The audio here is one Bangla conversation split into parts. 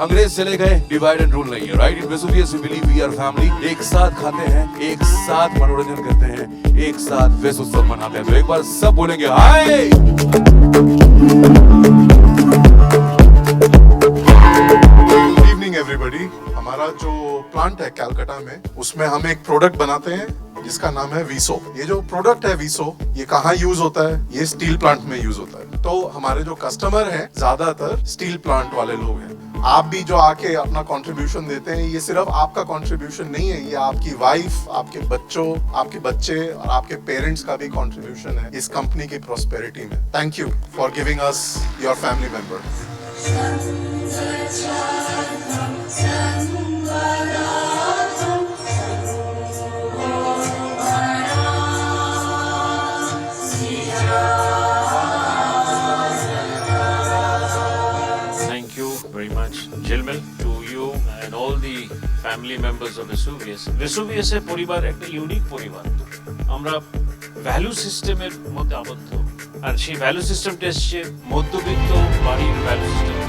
अंग्रेज चले गए, डिवाइड एंड रूल नहीं है, right? In Vesuvius we believe we are family. एक साथ खाते हैं, एक साथ मनोरंजन करते हैं, एक साथ वेस उत्सव मनाते हैं। तो एक बार सब बोलेंगे हाय। Good evening everybody. हमारा जो प्लांट है कलकत्ता में, उसमें हम एक प्रोडक्ट बनाते हैं जिसका नाम है वीसो। ये जो प्रोडक्ट है वीसो, ये कहाँ यूज होता है? ये स्टील प्लांट में यूज होता है। तो हमारे जो कस्टमर हैं ज्यादातर स्टील प्लांट वाले लोग हैं। आप भी जो आके अपना कंट्रीब्यूशन देते हैं, ये सिर्फ आपका कंट्रीब्यूशन नहीं है, ये आपकी वाइफ, आपके बच्चों, आपके बच्चे और आपके पेरेंट्स का भी कंट्रीब्यूशन है इस कंपनी की प्रॉस्पेरिटी में। Thank you for giving us your family member. Gentlemen, to you and all the family members of Vesuvius. Vesuvius এর পরিবার একটা ইউনিক পরিবার। আমরা ভ্যালু সিস্টেমের মধ্যে আবদ্ধ, আর সেই ভ্যালু সিস্টেমটা এসছে মধ্যবিত্ত বাড়ির ভ্যালু সিস্টেম।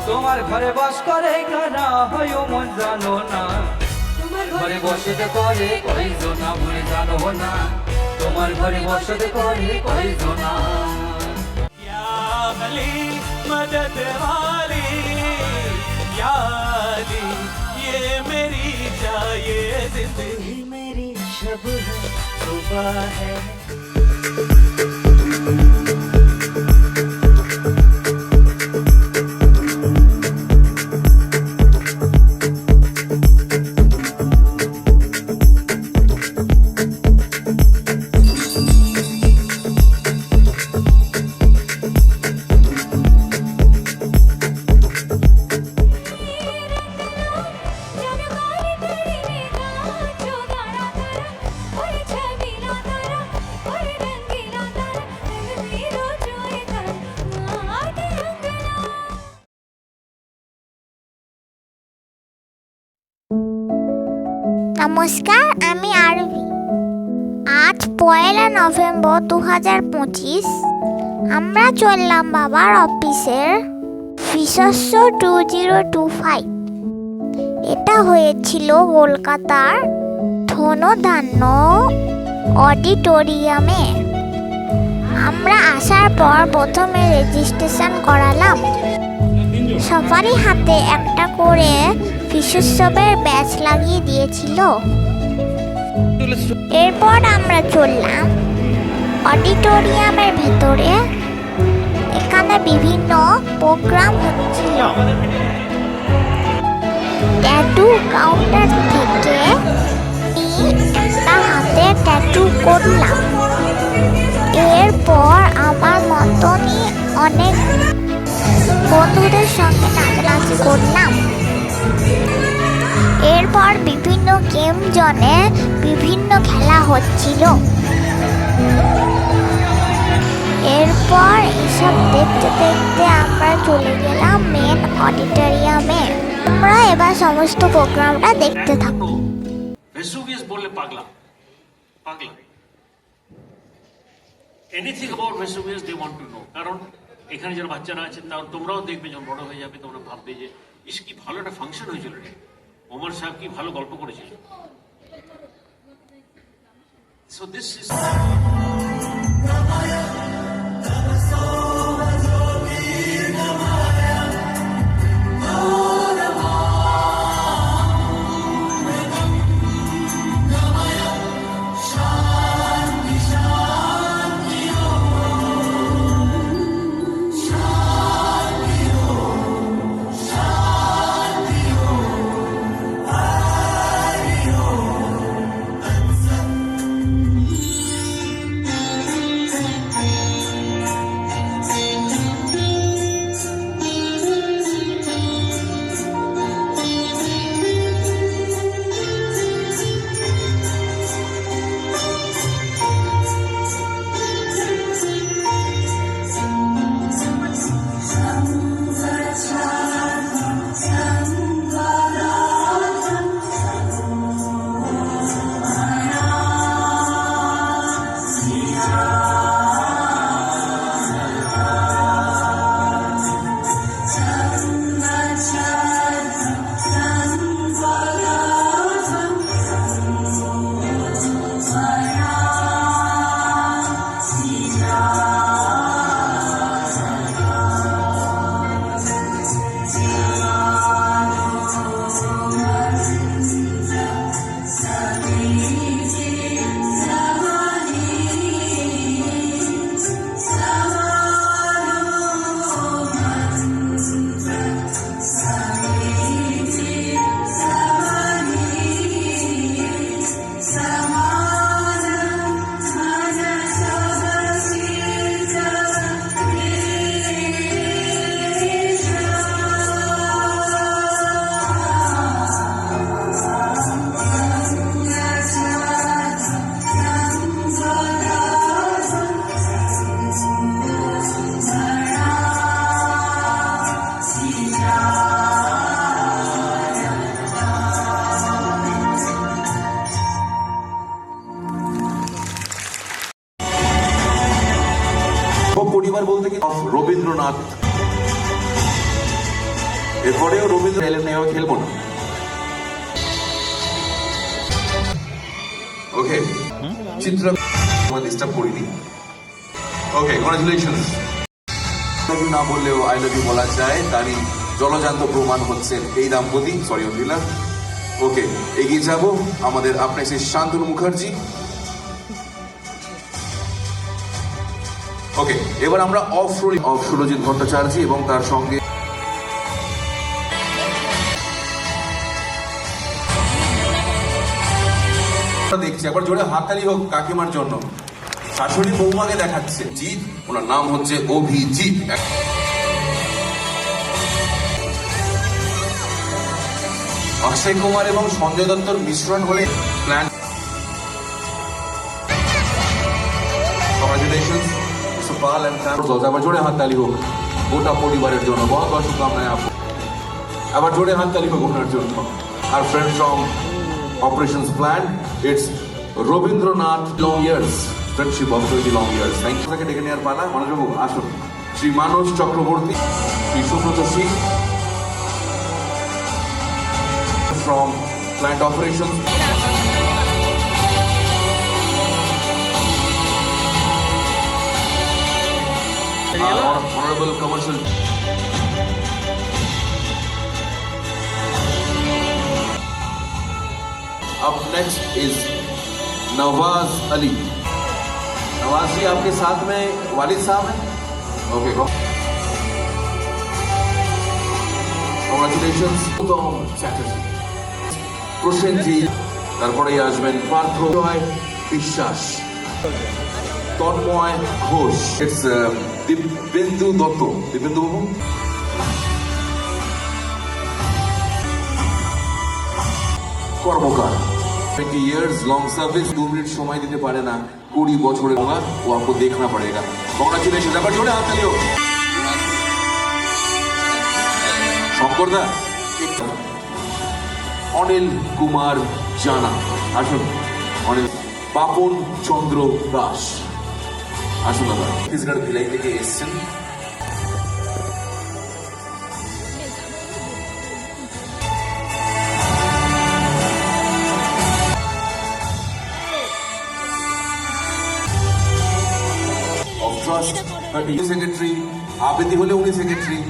তোমার ঘরে বাস করে কানা হয় মন জানো না, তোমার ঘরে বসতে করে কয়জনা ভুলে জানো না, তোমার ঘরে বসতে করে কয়জনা। ইয়া আলী মদদ वाली या अली ये मेरी जाए जिंदगी मेरी शब है सुबह है। নমস্কার, আমি আরবি। আজ 1 নভেম্বর 2025। আমরা চললাম বাবার অফিসের বিশ্বস্ত 2025। এটা হয়েছিল কলকাতার ধনধান্য অডিটোরিয়ামে। আমরা আসার পর প্রথমে রেজিস্ট্রেশন করালাম। সবারই হাতে একটা করে বিশ্বোৎসবের ব্যাচ লাগিয়ে দিয়েছিল। এরপর আমরা চললাম অডিটোরিয়ামের ভেতরে। এখানে বিভিন্ন প্রোগ্রাম হচ্ছিল। ট্যাটু কাউন্টার থেকে একটা হাতে ট্যাটু করলাম। এরপর আমার মতনই অনেক বন্ধুদের সঙ্গে নাচানাচি করলাম। এরপর বিভিন্ন গেম জোনে বিভিন্ন খেলা হচ্ছিল। এরপর এসব দেখতে দেখতে আমরা চলে গেলাম মেন অডিটোরিয়ামে। আমরা এবার সমস্ত প্রোগ্রামটা দেখতে থাকবো। ভেসুভিয়াস বললে পাগলা পাগলা, anything about Vesuvius they want to know. কারণ এখানে যারা বাচ্চারা আছে তোমরাও দেখবে, যখন বড় হয়ে যাবে তোমরা ভাববে যে ইস কি ভালো একটা ফাংশন হয়েছিল রে, ওমর সাহেব কি ভালো গল্প করেছিল। So this is Rabindranath. এরপরেও রবীন্দ্র এলেন নেওয়া খেলবো না। ওকে, চিত্র ডিস্টার্ব করিনি। ওকে, কংগ্রাচুলেশনস। না বললেও আই লাভ ইউ বলা যায়, তারই জলজান্ত প্রমাণ হচ্ছেন এই দাম্পতি। সরি অন্দিলা। ওকে, এগিয়ে যাব আমাদের আপনার সেই শান্তনু মুখার্জি। ওকে, এবার আমরা অফ সুরজিৎ ভট্টাচার্য এবং তার সঙ্গে দেখছি। একবার জোরে হাততালি হোক কাকিমার জন্য। শাশুড়ি বৌমাকে দেখাচ্ছে। জিৎ, ওনার নাম হচ্ছে অভিজিৎ। অক্ষয় কুমার এবং সঞ্জয় দত্তর মিশ্রণ হলে প্ল্যান। কংগ্রাচুলেশন সুপাল এন্ড আবার জোরে হাততালি হোক গোটা পরিবারের জন্য। বহুত বহুত শুভকামনায় আপু। আবার জোরে হাততালি হোক ওনার জন্য। আর friend from operations plan, it's Rabindranath long years, friendship of 20 long years. Thank you. তাকে ডেকে নেওয়ার পালা। মনোজবাবু আসুন। শ্রী মানস Chakraborty, Shri Subrata Singh from plant operations. Honorable commercial. Up next is Nawaz Ali. Nawaz जी, आपके साथ में वालिद साहब हैं? Okay, congratulations. उत्तम चैटर्जी, প্রসেনজিৎ, তারপরেই আসবেন পার্থ বিশ্বাস, Tanmoy Ghosh, it's Dipendu Dutta. Dipendu Babu, Karmakar, 20 years long service। 2 minute সময় দিতে পারে না, 20 বছরের होगा वो आपको देखना पड़ेगा। কংগ্রাচুলেশন। এবার জোরে হাততালি হোক। শঙ্করদা, অনিল কুমার জানা আসুন। অনিল। পাপন চন্দ্র দাস আসুন। দাদা ছত্তিশগড় ভিলাই থেকে এসছেন। অফ ট্রাস্ট সেক্রেটারি, আবেদি হলে উনি সেক্রেটারি।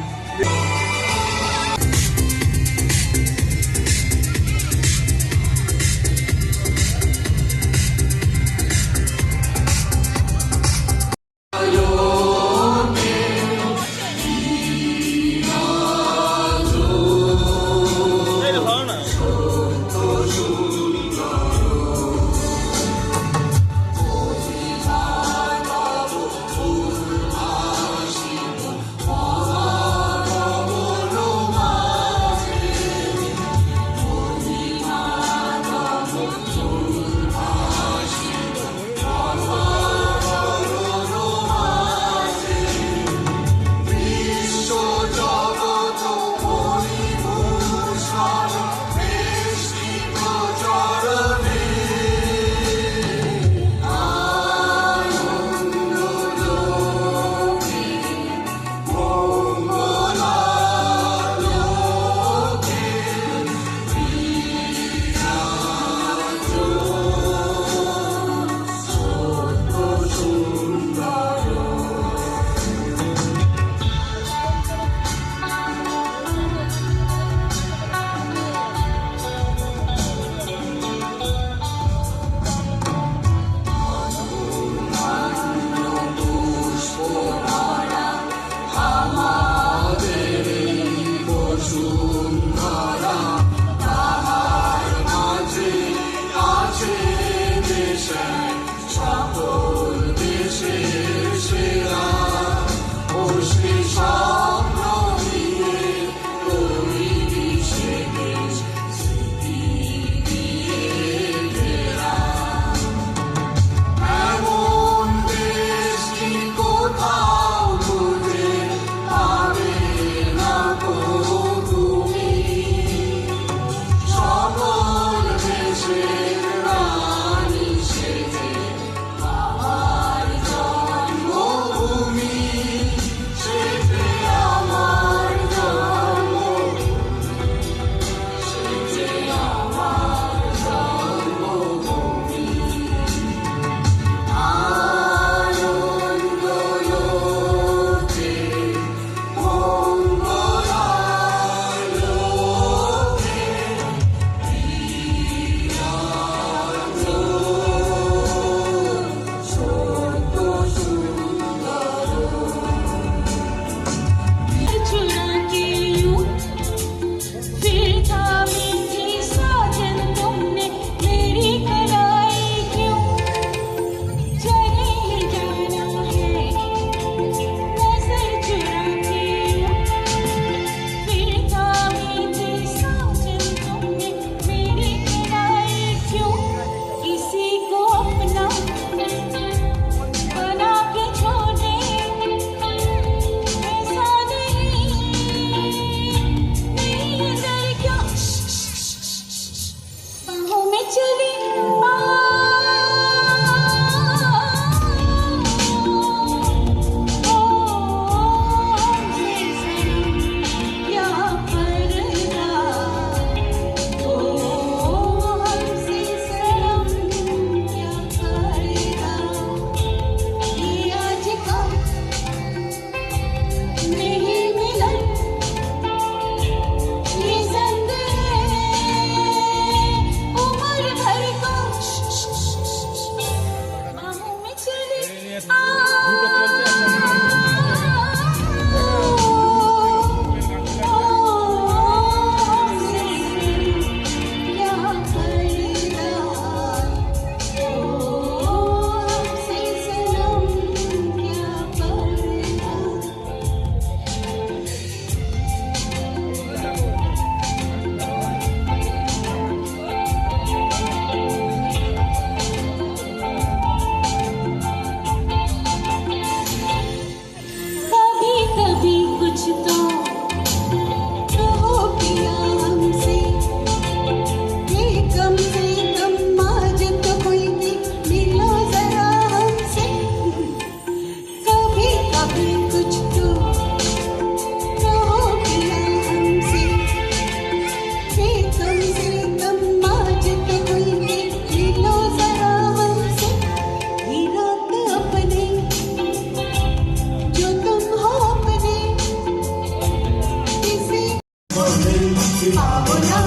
ভাবনা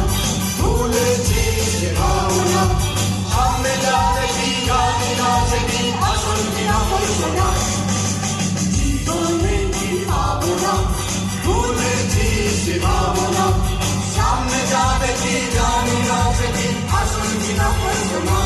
ভুলেছি সে ভাবনা সামনে যা দেখি জানি না সেটি আসল কিনা পরিচনা জীবনে কি ভাবনা ভুলেছি সে ভাবনা সামনে যা দেখি জানি না সেটি আসল কিনা পরিচনা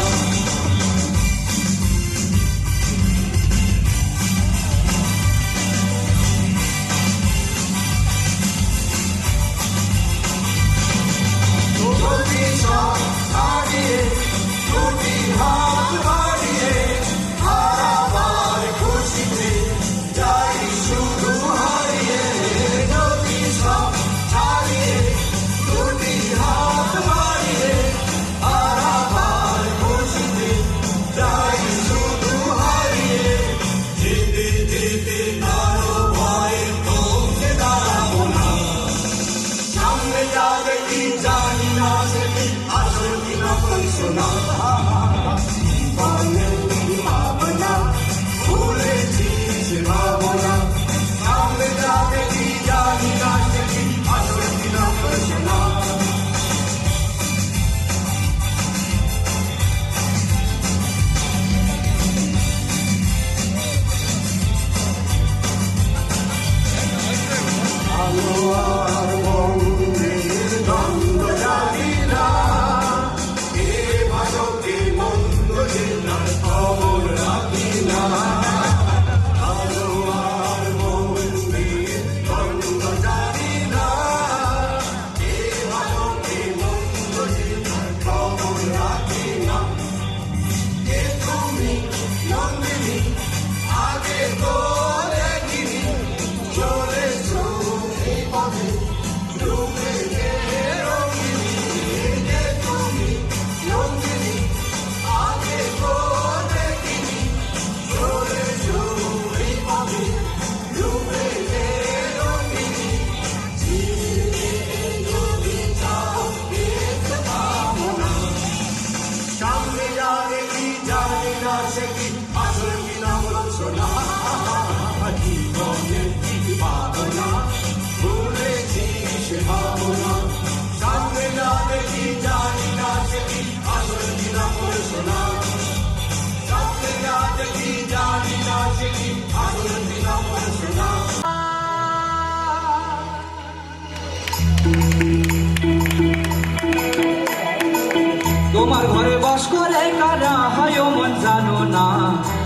তোমার ঘরে বাস করে কারা হয় মন জানো না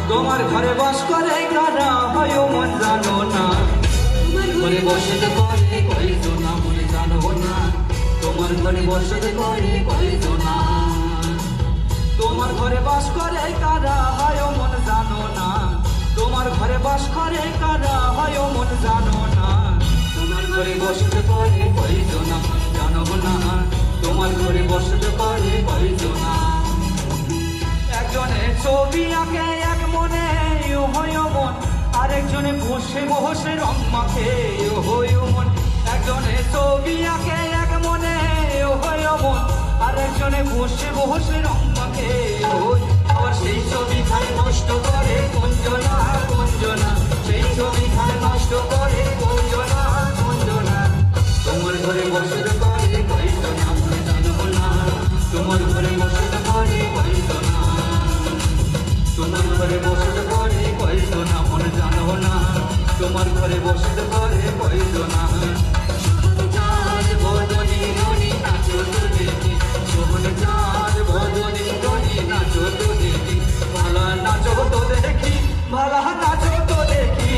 তোমার ঘরে বাস করে কারা হয় মন জানো না ঘরে বসতে করে কইতো না মনে জানো না তোমার ঘরে বসতে করে কইতো না তোমার ঘরে বাস করে কারা হয় মন জানো না তোমার ঘরে বাস করে কারা হয় মন জানো না তোমার ঘরে বসতে করে কইতো না মন জানো না তোমার ঘরে বসতে করে কইতো না একজনে ছবি আঁকে এক মনে হয় মন আরেকজনে বসে বসে রং মাখে হয় মন একজনে ছবি আঁকে এক মনে হয় মন আরেকজনে বসে বসে রং মাখে আবার সেই ছবি খায় নষ্ট করে কুঞ্জনা কুঞ্জনা সেই ছবি খায় নষ্ট করে কুঞ্জনা কুঞ্জনা তোমার ঘরে বসতে করে কইতো না মনে জানো না তোমার ঘরে বসতে করে কইতো না তোমার ঘরে বসতে করে কইতো না মনে জানো না তোমার ঘরে বসতে করে কইতো না চাঁদ বদনি রনি নাচো তো দেখি শোভন চাঁদ বদনি রনি নাচো তো দেখি ভালা নাচো তো দেখি ভালা নাচো তো দেখি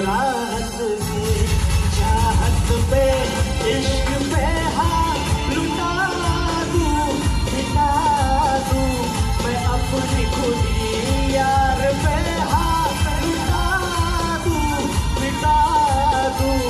राहत से चाहत पे इश्क पे हाथ लुटा दूं मिटा दूं मैं अपनी खुदी यार पे हाथ लुटा दूं मिटा दूं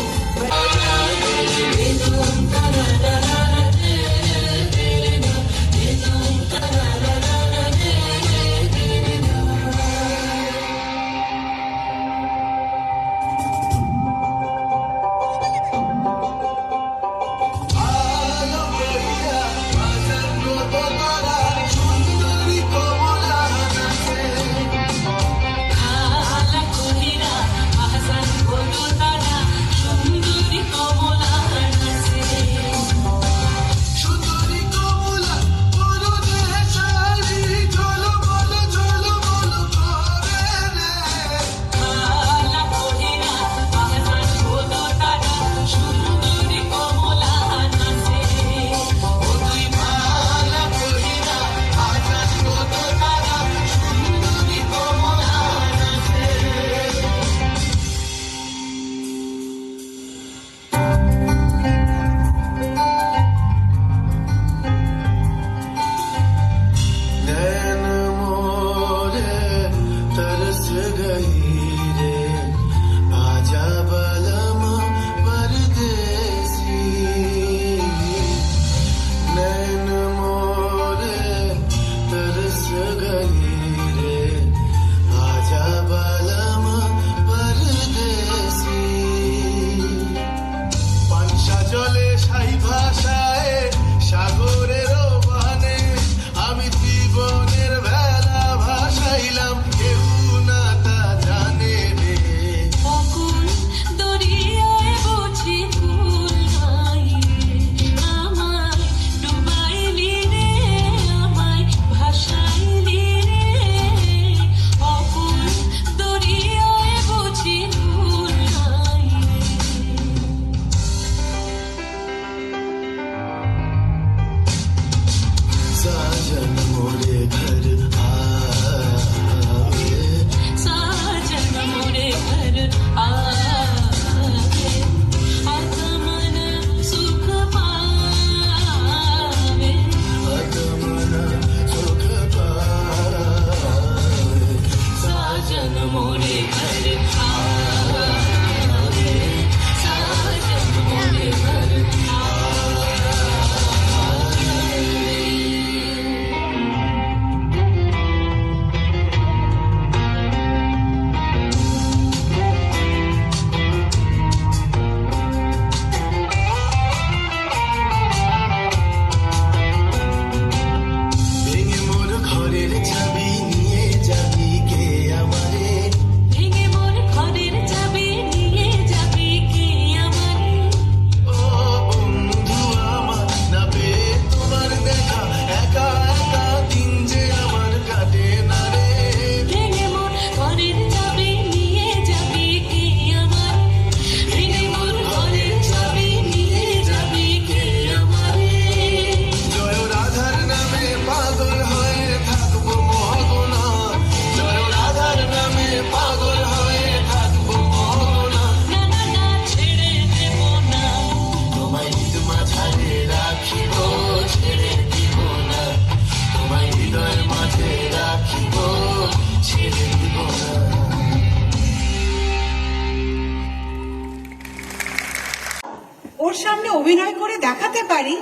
ওর সামনে অভিনয় করে দেখাতে পারি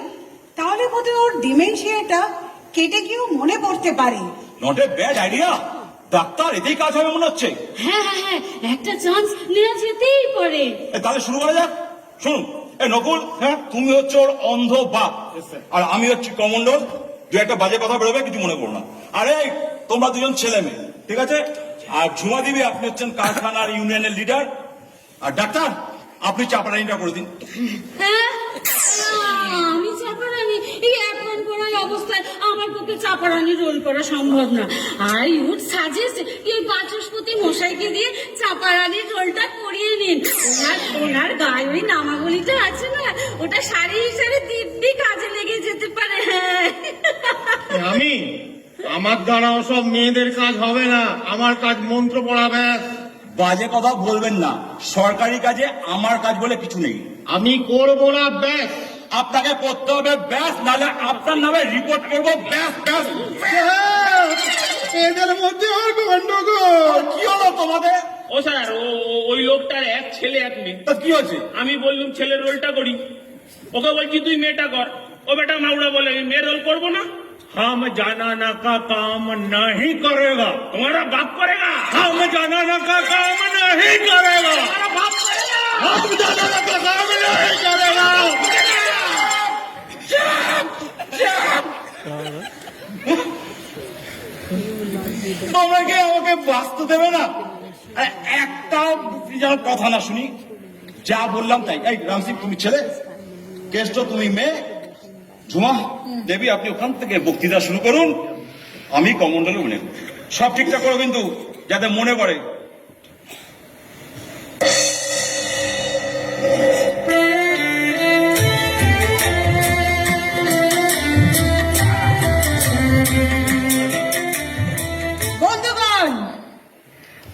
তাহলে বোধহয় ওর ডিমেনশিয়াটা কেটে গিয়েও মনে পড়তে পারে। Not a bad idea. Doctor, এতেই কাজ হবে মনে হচ্ছে। হ্যাঁ হ্যাঁ হ্যাঁ, একটা চান্স নেওয়া যেতেই পারে। তাহলে শুরু করা যাক। শুনুন, নকুল, হ্যাঁ, তুমি হচ্ছে ওর অন্ধ বাপ আর আমি হচ্ছি কমন্ডল। দু একটা বাজে কথা বেরোবে, কিছু মনে করো না। আরে তোমরা দুজন ছেলে মেয়ে, ঠিক আছে? আর ঝুমা দিবি, আপনি হচ্ছেন কারখানার ইউনিয়নের লিডার। আর ডাক্তার, আপনি চাপারানিটা করে দিন। হ্যাঁ, আমি চাপারানি? এই এখন কোন অবস্থায় আমার পক্ষে চাপারানি রোল করা সম্ভব না। আই উড সাজেস্ট এই বাচস্পতি মশাইকে দিয়ে চাপারানির রোলটা করিয়ে নিন। ওনার গায়ে ওই নামাবলিটা আছে না, ওটা শাড়ি হিসেবে দিব্যি কাজে লেগে যেতে পারে। হ্যাঁ, আমার দ্বারা ওসব মেয়েদের কাজ হবে না, আমার কাজ মন্ত্র পড়া। ব্যাস। বাজে কথা বলবেন না। সরকারি কাজে আমার কাজ বলে কিছু নেই। আমি করবো না ব্যাস। আপনাকে করতে হবে ব্যাস, নাহলে আপনার নামে রিপোর্ট করবো ব্যাস ব্যাস। এদের মধ্যে আর গন্ডগোল। কি হলো তোমাদের? ও স্যার, ওই লোকটার এক ছেলে এক মেয়ে। তো কি হচ্ছে? আমি বললাম ছেলের রোলটা করি, ওকে বলছি তুই মেয়েটা কর। ও বেটা মাউড়া বলে আমি মেয়ের রোল করবো না। हम जाना का काम नहीं करेगा, तुम्हारा बाप करेगा। हम जाना का काम नहीं करेगा, तुम्हारा बाप करेगा। हम जाना का काम नहीं करेगा। তোমরা কি আমাকে বাঁচতে দেবে না? একটা যেন কথা না শুনি, যা বললাম তাই। এই রামসিং তুমি ছেলে, কেষ্ট তুমি মেয়ে, ঝুমা দেবী আপনি ওখান থেকে বক্তৃতা শুরু করুন, আমি কমন্ডলে উঠে সব ঠিকঠাক করো কিন্তু যাতে মনে পড়ে।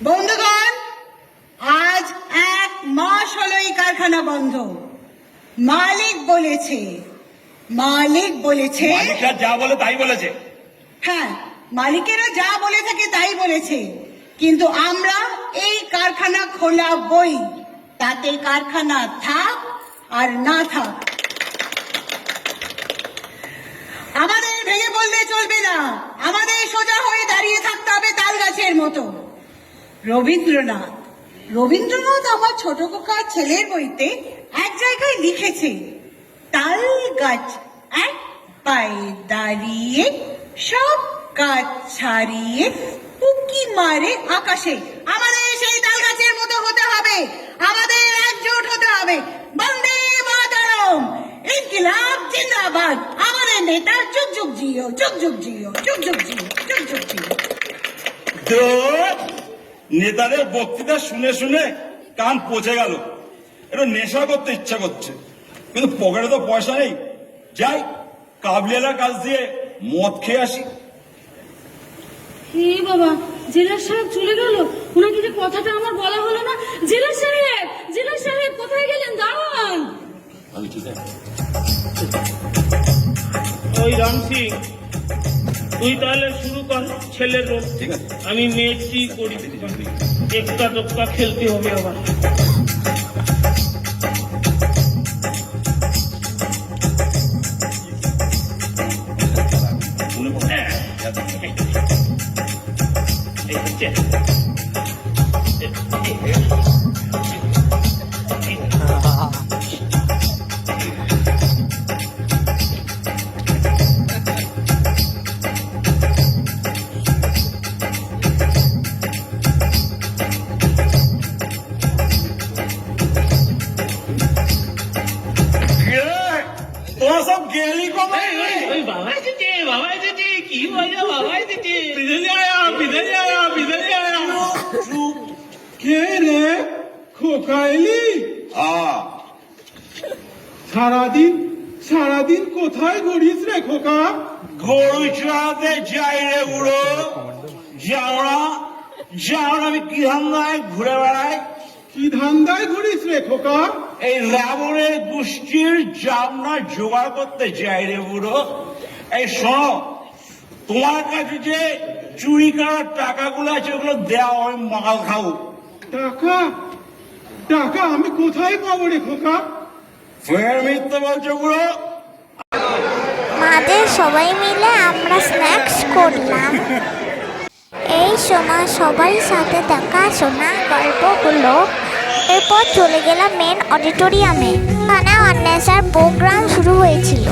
বন্ধুগণ, আজ 1 মাস হলো এই কারখানা বন্ধ। মালিক বলেছে মালিকরা যা বলে তাই বলেছে। হ্যাঁ, মালিকেরা যা বলে থাকে তাই বলেছে, কিন্তু আমরা এই কারখানা খোলাবই, তাতে কারখানা থাক আর না থাক। আমাদের ভেঙে বললে চলবে না, আমাদের সোজা হয়ে দাঁড়িয়ে থাকতে হবে তাল গাছের মতো। রবীন্দ্রনাথ আমার ছোট খোকা ছেলের বইতে এক জায়গায় লিখেছে, তাল গাছ এক পায়ে দাঁড়িয়ে সব গাছ ছাড়িয়ে উকি মারে আকাশে। আমাদের সেই তাল গাছের মতো হতে হবে, আমাদের একজোট হতে হবে। বন্দে মাতরম, ইনকিলাব জিন্দাবাদ। আমাদের নেতা যুগ যুগ জিও, যুগ যুগ জিও, যুগ যুগ জিও, যুগ যুগ জিও। তো নেতাদের বক্তৃতা শুনে শুনে কান পচে গেল, এটা নেশা করতে ইচ্ছা করছে, কিন্তু পকেটে তো পয়সা নেই। যাই কাবলিয়ালার কাছ দিয়ে মদ খেয়ে আসি। হে বাবা, জেলার সাহেব চলে গেল, ওনাকে যে কথাটা আমার বলা হলো না। জেলার সাহেব কোথায় গেলেন? দাঁড়ান। ওই রাম সিং, তুই তাহলে শুরু কর ছেলের রোল, ঠিক আছে? আমি মেয়েটি করি। একটা দোক্কা খেলতে হবে আবার। এই হচ্ছে তোরা সব গেলি কবে? ওই বাবা এসেছে, কি মজা, বাবা এসেছে। কে রে খোকাইলি? সারাদিন কোথায় ঘুরিস রে খোকা? গরু চড়াতে যাই রে বুড়ো। যাও না আমি কি ধান্দায় ঘুরে বেড়াই। কি ধান্দায় ঘুরিস রে খোকা? এই রাবণের গোষ্ঠীর জামনা জোগাড় করতে যাই রে বুড়ো। এই শোনো, তোমার কাছে যে চুরি করার টাকাগুলো আছে ওগুলো দেওয়া, আমি মাল খাবো। টাকা আমি কোথায় পাবো রে খোকা? ফের মিথ্যে বলছো বুড়ো। মাদের সবাই মিলে আমরা স্ন্যাক্স করলাম। এই সময় সবাই সাথে দেখাশোনা গল্প হলো। এরপর চলে গেলাম মেন অডিটোরিয়ামে, মানে অন্বেষার প্রোগ্রাম শুরু হয়েছিল।